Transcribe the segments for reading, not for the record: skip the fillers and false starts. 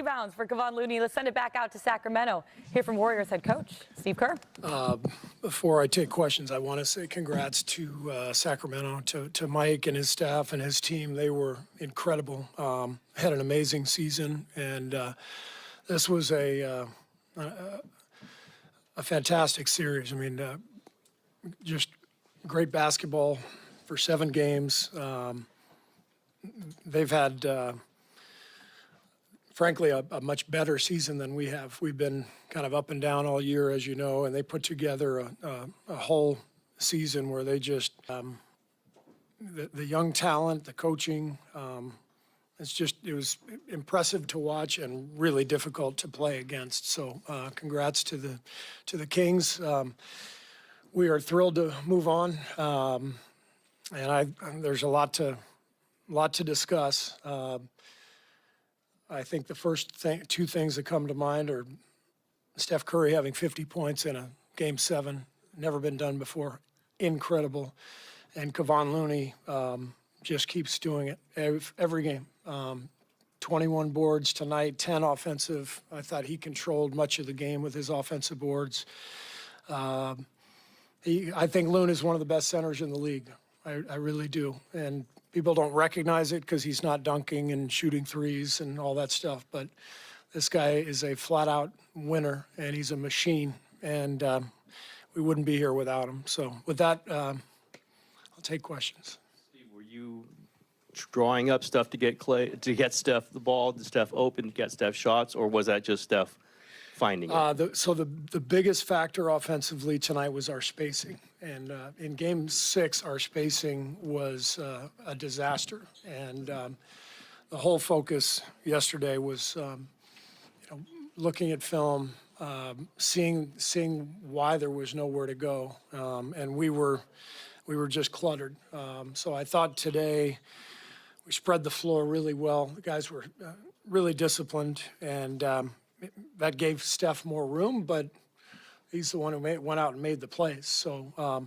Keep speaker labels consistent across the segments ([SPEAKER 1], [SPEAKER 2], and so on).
[SPEAKER 1] rebounds for Kevon Looney. Let's send it back out to Sacramento. Hear from Warriors head coach Steve Kerr.
[SPEAKER 2] Before I take questions, I want to say congrats to Sacramento, to Mike and his staff and his team. They were incredible. Had an amazing season, and this was a fantastic series. I mean, just great basketball for 7 games. They've had, frankly, a much better season than we have. We've been kind of up and down all year, as you know, and they put together a whole season where they just, the young talent, the coaching, it was impressive to watch and really difficult to play against. So congrats to the Kings. We are thrilled to move on, and there's a lot to discuss. I think the first two things that come to mind are Steph Curry having 50 points in a Game 7, never been done before, incredible, and Kevon Looney just keeps doing it every game. 21 boards tonight, 10 offensive. I thought he controlled much of the game with his offensive boards. I think Loon is one of the best centers in the league. I really do. And people don't recognize it because he's not dunking and shooting threes and all that stuff. But this guy is a flat-out winner, and he's a machine. And we wouldn't be here without him. So with that, I'll take questions.
[SPEAKER 3] Steve, were you drawing up stuff to get Steph the ball, to Steph open, to get Steph shots, or was that just Steph finding it?
[SPEAKER 2] So the biggest factor offensively tonight was our spacing. And in Game 6, our spacing was a disaster. And the whole focus yesterday was looking at film, seeing why there was nowhere to go. And we were just cluttered. So I thought today we spread the floor really well. The guys were really disciplined, and that gave Steph more room, but he's the one who went out and made the plays. So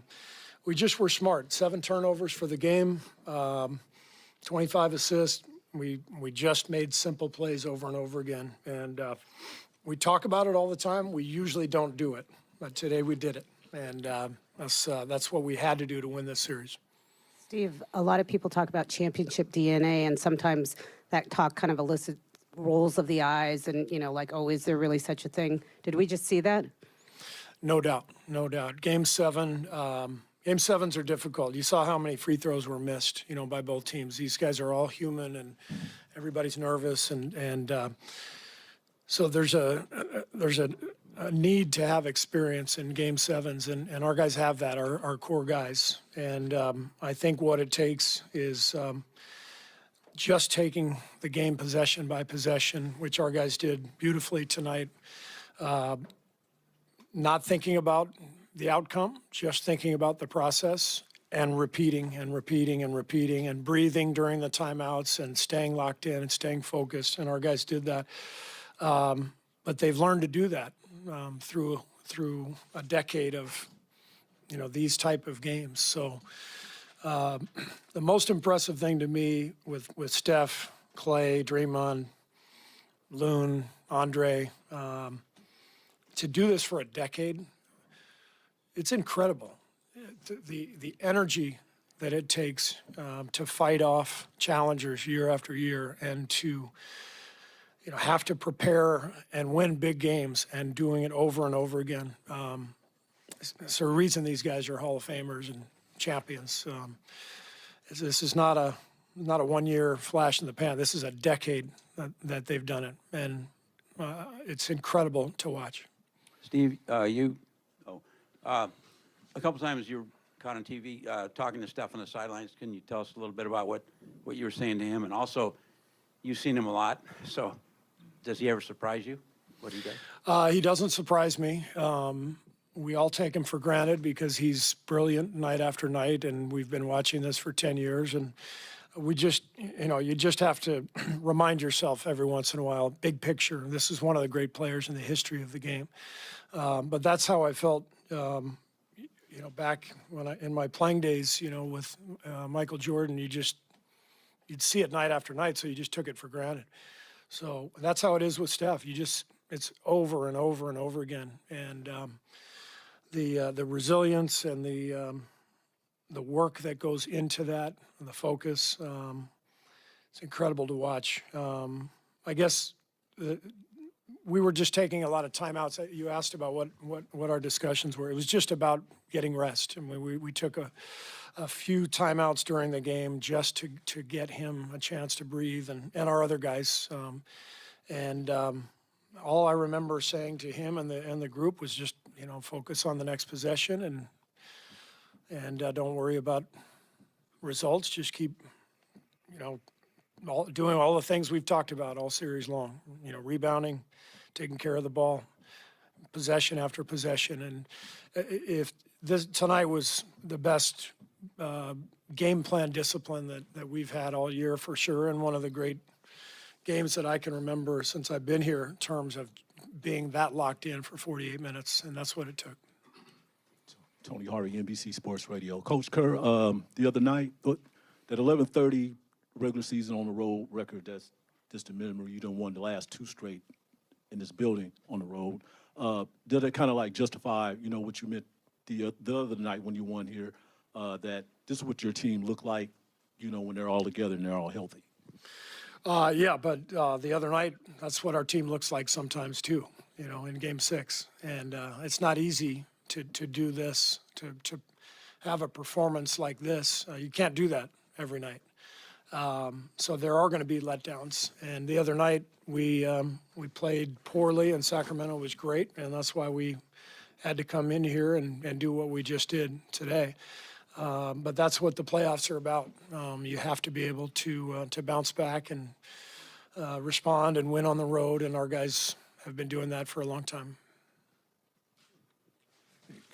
[SPEAKER 2] we just were smart. 7 turnovers for the game, 25 assists. We just made simple plays over and over again. And we talk about it all the time. We usually don't do it, but today we did it. And that's what we had to do to win this series.
[SPEAKER 4] Steve, a lot of people talk about championship DNA, and sometimes that talk kind of elicits rolls of the eyes and, like, oh, is there really such a thing? Did we just see that?
[SPEAKER 2] No doubt, no doubt. Game 7, Game 7s are difficult. You saw how many free throws were missed, by both teams. These guys are all human, and everybody's nervous, and so there's a need to have experience in Game 7s, and our guys have that, our core guys. And I think what it takes is just taking the game possession by possession, which our guys did beautifully tonight. Not thinking about the outcome, just thinking about the process, and repeating and repeating and repeating, and breathing during the timeouts, and staying locked in and staying focused. And our guys did that. But they've learned to do that through a decade of these type of games. So the most impressive thing to me with Steph, Clay, Draymond, Loon, Andre, to do this for a decade, it's incredible. The energy that it takes to fight off challengers year after year, and to have to prepare and win big games, and doing it over and over again. It's a reason these guys are Hall of Famers and champions. This is not a 1-year flash in the pan. This is a decade that they've done it, and it's incredible to watch.
[SPEAKER 5] Steve, a couple times you were caught on TV talking to Steph on the sidelines. Can you tell us a little bit about what you were saying to him? And also, you've seen him a lot, so does he ever surprise you, what he does?
[SPEAKER 2] He doesn't surprise me. We all take him for granted because he's brilliant night after night, and we've been watching this for 10 years. And we just, you just have to remind yourself every once in a while, big picture. This is one of the great players in the history of the game. But that's how I felt, back when in my playing days, with Michael Jordan. You'd see it night after night, so you just took it for granted. So that's how it is with Steph. It's over and over and over again. And the resilience and the work that goes into that and the focus, it's incredible to watch. I guess we were just taking a lot of timeouts. You asked about what our discussions were. It was just about getting rest. And we took a few timeouts during the game just to get him a chance to breathe and our other guys. All I remember saying to him and the group was just, focus on the next possession and don't worry about results. Just keep, doing all the things we've talked about all series long. Rebounding, taking care of the ball, possession after possession. And if tonight was the best game plan discipline that we've had all year for sure, and one of the great games that I can remember since I've been here in terms of being that locked in for 48 minutes, and that's what it took.
[SPEAKER 6] Tony Harvey, NBC Sports Radio. Coach Kerr, the other night, that 11:30 regular season on the road record, that's distant memory. You done won the last 2 straight in this building on the road. Did it kind of like justify, what you meant the other night when you won here, that this is what your team looked like, when they're all together and they're all healthy?
[SPEAKER 2] Yeah, but the other night, that's what our team looks like sometimes too, in Game 6. And it's not easy to do this, to have a performance like this. You can't do that every night. So there are going to be letdowns. And the other night, we played poorly, and Sacramento was great, and that's why we had to come in here and do what we just did today. But that's what the playoffs are about. You have to be able to bounce back and respond and win on the road, and our guys have been doing that for a long time.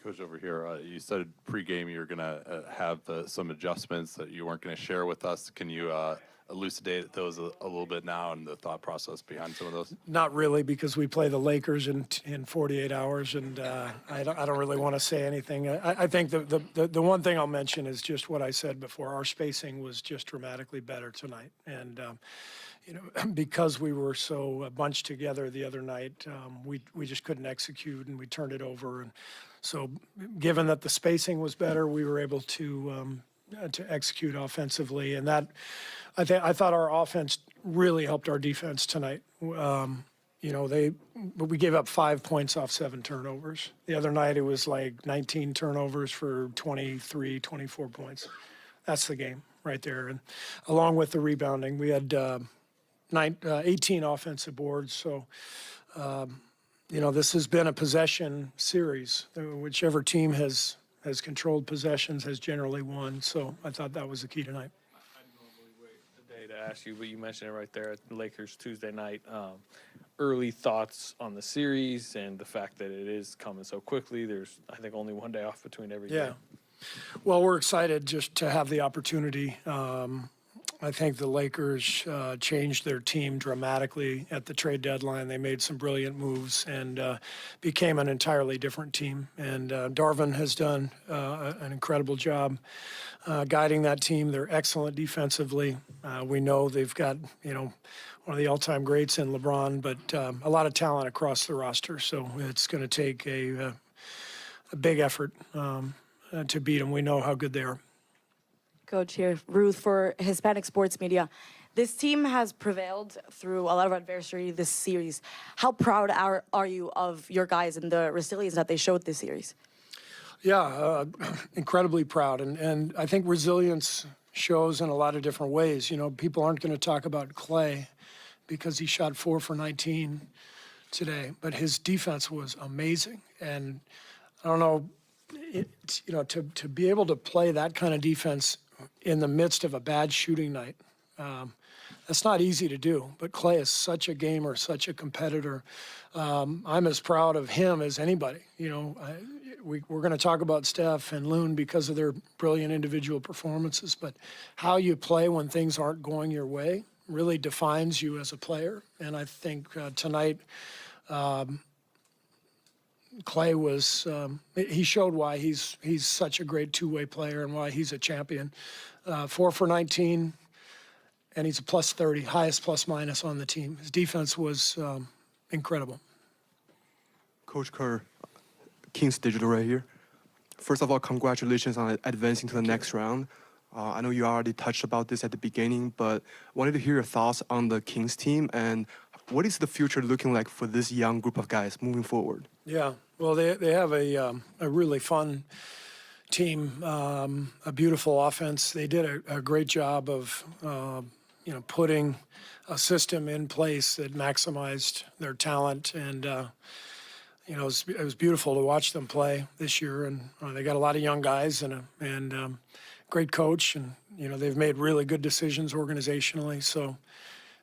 [SPEAKER 7] Coach, over here, you said pregame you were going to have some adjustments that you weren't going to share with us. Can you elucidate those a little bit now and the thought process behind some of those?
[SPEAKER 2] Not really, because we play the Lakers in 48 hours, and I don't really want to say anything. I think the one thing I'll mention is just what I said before. Our spacing was just dramatically better tonight, and because we were so bunched together the other night, we just couldn't execute, and we turned it over. And so, given that the spacing was better, we were able to execute offensively, and that I thought our offense really helped our defense tonight. We gave up 5 points off 7 turnovers. The other night it was like 19 turnovers for 23, 24 points. That's the game right there. And along with the rebounding, we had 18 offensive boards. So, this has been a possession series. Whichever team has controlled possessions has generally won. So I thought that was the key tonight.
[SPEAKER 8] I'd normally wait the day to ask you, but you mentioned it right there at the Lakers Tuesday night. Early thoughts on the series and the fact that it is coming so quickly. There's, I think, only one day off between every game.
[SPEAKER 2] Well, we're excited just to have the opportunity. I think the Lakers changed their team dramatically at the trade deadline. They made some brilliant moves and became an entirely different team. And Darvin has done an incredible job guiding that team. They're excellent defensively. We know they've got, one of the all-time greats in LeBron, but a lot of talent across the roster. So it's going to take a big effort to beat them. We know how good they are.
[SPEAKER 9] Coach here, Ruth for Hispanic Sports Media. This team has prevailed through a lot of adversity this series. How proud are you of your guys and the resilience that they showed this series?
[SPEAKER 2] Yeah, incredibly proud. And I think resilience shows in a lot of different ways. People aren't going to talk about Clay because he shot 4 for 19 today, but his defense was amazing. And I don't know, to be able to play that kind of defense in the midst of a bad shooting night, that's not easy to do. But Clay is such a gamer, such a competitor. I'm as proud of him as anybody. We're going to talk about Steph and Loon because of their brilliant individual performances, but how you play when things aren't going your way really defines you as a player. And I think tonight, Clay was, he showed why he's such a great two-way player and why he's a champion. 4 for 19, and he's a plus 30, highest plus minus on the team. His defense was incredible.
[SPEAKER 10] Coach Kerr, Kings Digital right here. First of all, congratulations on advancing to the next round. I know you already touched about this at the beginning, but wanted to hear your thoughts on the Kings team and what is the future looking like for this young group of guys moving forward?
[SPEAKER 2] Yeah, well, they have a really fun team, a beautiful offense. They did a great job of putting a system in place that maximized their talent, and it was beautiful to watch them play this year. And they got a lot of young guys and great coach, and they've made really good decisions organizationally. So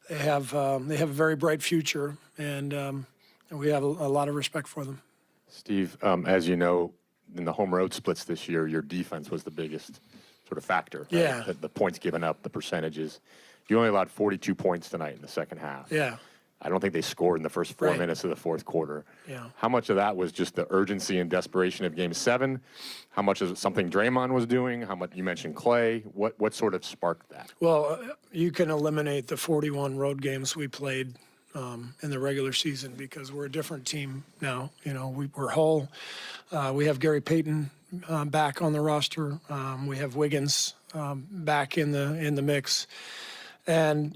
[SPEAKER 2] they have a very bright future, and we have a lot of respect for them.
[SPEAKER 11] Steve, as you know, in the home road splits this year, your defense was the biggest sort of factor. Right?
[SPEAKER 2] Yeah.
[SPEAKER 11] The points given up, the percentages. You only allowed 42 points tonight in the second half.
[SPEAKER 2] Yeah.
[SPEAKER 11] I don't think they scored in the first 4
[SPEAKER 2] Right.
[SPEAKER 11] minutes of the fourth quarter.
[SPEAKER 2] Yeah.
[SPEAKER 11] How much of that was just the urgency and desperation of Game 7? How much is it something Draymond was doing? How much, you mentioned Clay. What sort of sparked that?
[SPEAKER 2] Well, you can eliminate the 41 road games we played in the regular season because we're a different team now. We're whole. We have Gary Payton back on the roster. We have Wiggins back in the mix, and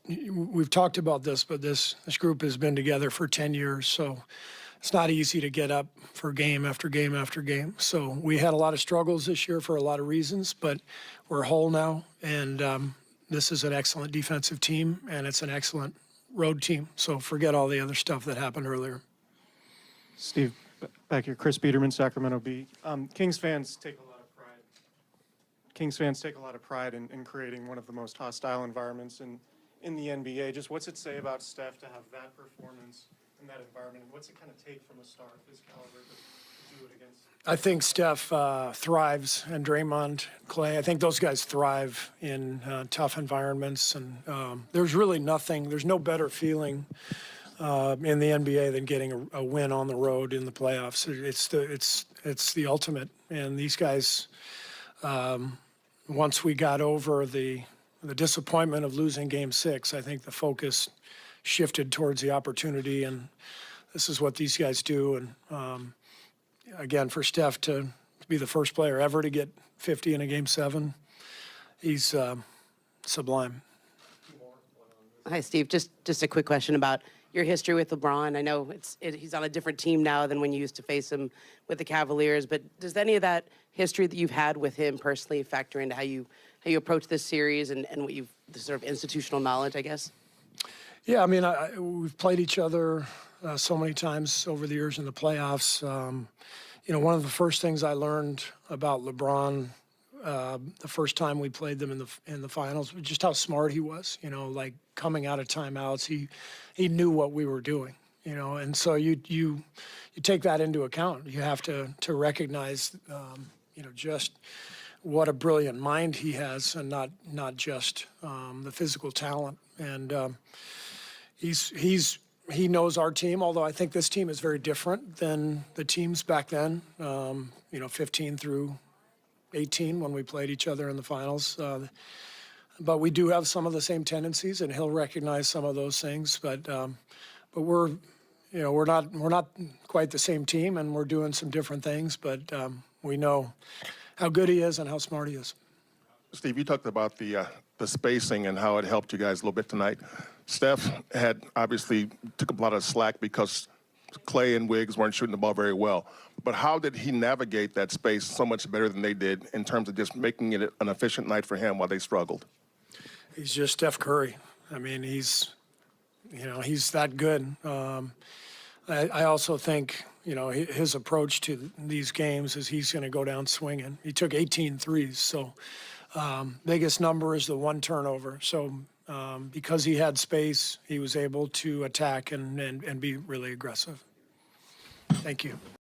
[SPEAKER 2] we've talked about this, but this group has been together for 10 years, so it's not easy to get up for game after game after game. So we had a lot of struggles this year for a lot of reasons, but we're whole now, and this is an excellent defensive team, and it's an excellent road team. So forget all the other stuff that happened earlier.
[SPEAKER 12] Steve, back here. Chris Biederman, Sacramento Bee. Kings fans take a lot of pride. Kings fans take a lot of pride in creating one of the most hostile environments in the NBA. Just what's it say about Steph to have that performance in that environment? And what's it kind of take from a star of his caliber to do it against?
[SPEAKER 2] I think Steph thrives, and Draymond, Clay. I think those guys thrive in tough environments, and there's no better feeling in the NBA than getting a win on the road in the playoffs. It's the ultimate, and these guys, once we got over the disappointment of losing Game 6, I think the focus shifted towards the opportunity, and this is what these guys do. And again, for Steph to be the first player ever to get 50 in a Game 7, he's sublime.
[SPEAKER 13] Hi, Steve. Just a quick question about your history with LeBron. I know he's on a different team now than when you used to face him with the Cavaliers, but does any of that history that you've had with him personally factor into how you approach this series and what the sort of institutional knowledge, I guess?
[SPEAKER 2] Yeah, I mean, we've played each other so many times over the years in the playoffs. One of the first things I learned about LeBron the first time we played them in the finals, just how smart he was. Like coming out of timeouts, he knew what we were doing. And so you take that into account. You have to recognize, just what a brilliant mind he has, and not just the physical talent. And he knows our team, although I think this team is very different than the teams back then, 15 through 18 when we played each other in the finals. But we do have some of the same tendencies, and he'll recognize some of those things. But we're not quite the same team, and we're doing some different things. But we know how good he is and how smart he is.
[SPEAKER 14] Steve, you talked about the spacing and how it helped you guys a little bit tonight. Steph had obviously took up a lot of slack because Clay and Wiggs weren't shooting the ball very well. But how did he navigate that space so much better than they did in terms of just making it an efficient night for him while they struggled?
[SPEAKER 2] He's just Steph Curry. I mean, he's that good. I also think, his approach to these games is he's going to go down swinging. He took 18 threes, so biggest number is the one turnover. So because he had space, he was able to attack and be really aggressive. Thank you.